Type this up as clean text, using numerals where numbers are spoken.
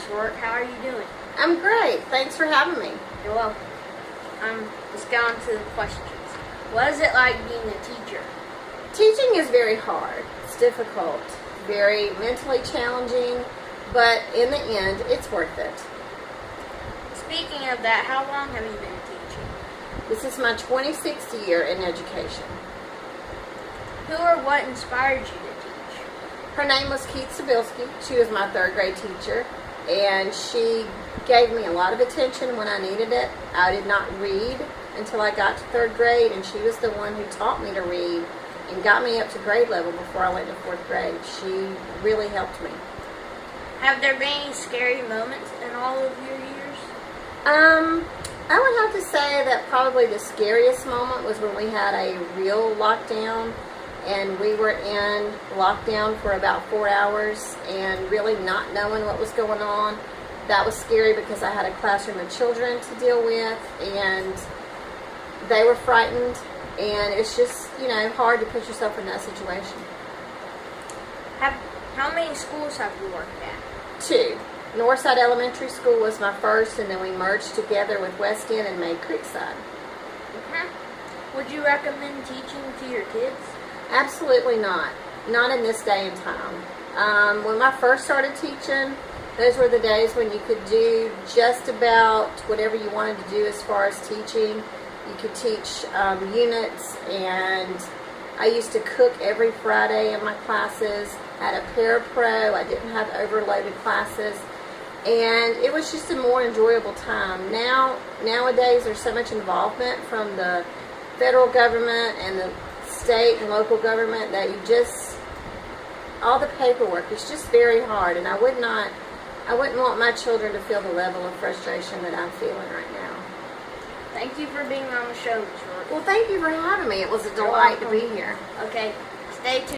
Miss Rourke. How are you doing? I'm great. Thanks for having me. You're welcome. Let's get on to the questions. What is it like being a teacher? Teaching is very hard. It's difficult, very mentally challenging, but in the end, it's worth it. Speaking of that, how long have you been teaching? This is my 26th year in education. Who or what inspired you to teach? Her name was Keith Sabilski. She was my third grade teacher, and she gave me a lot of attention when I needed it. I did not read until I got to third grade, and she was the one who taught me to read and got me up to grade level before I went to fourth grade. She really helped me. Have there been any scary moments in all of your years? I would have to say that probably the scariest moment was when we had a real lockdown, and we were in lockdown for about 4 hours and really not knowing what was going on. That was scary because I had a classroom of children to deal with, and they were frightened, and it's just, hard to put yourself in that situation. How many schools have you worked at? 2. Northside Elementary School was my first, and then we merged together with West End and made Creekside. Would you recommend teaching to your kids? Absolutely not. Not in this day and time. When I first started teaching, those were the days when you could do just about whatever you wanted to do as far as teaching. You could teach units, and I used to cook every Friday in my classes. I had a parapro. I didn't have overloaded classes, and it was just a more enjoyable time. Nowadays, there's so much involvement from the federal government and the state and local government that all the paperwork is just very hard, and I wouldn't want my children to feel the level of frustration that I'm feeling right now. Thank you for being on the show, Miss Rourke. Well, thank you for having me. It was a delight to be here. Okay, stay tuned.